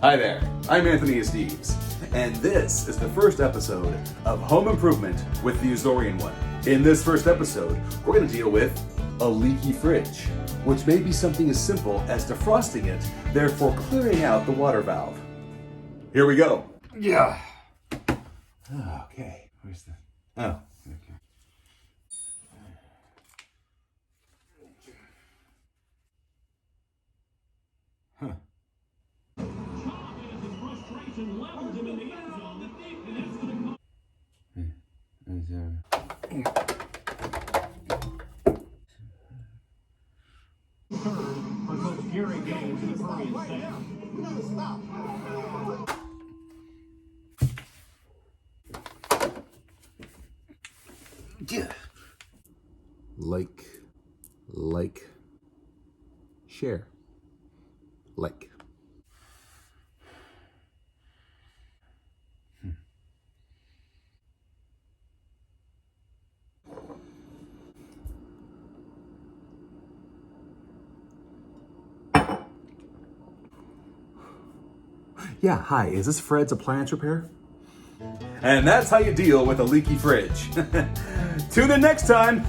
Hi there, I'm Anthony Esteves, and this is the first episode of Home Improvement with the Azorean one. In this first episode, we're going to deal with a leaky fridge, which may be something as simple as defrosting it, therefore clearing out the water valve. Here we go. Yeah. Okay, where's the... Oh, okay. Huh. Yeah. Like, share, like. Yeah, hi, is this Fred's appliance repair? And that's how you deal with a leaky fridge. Tune in next time.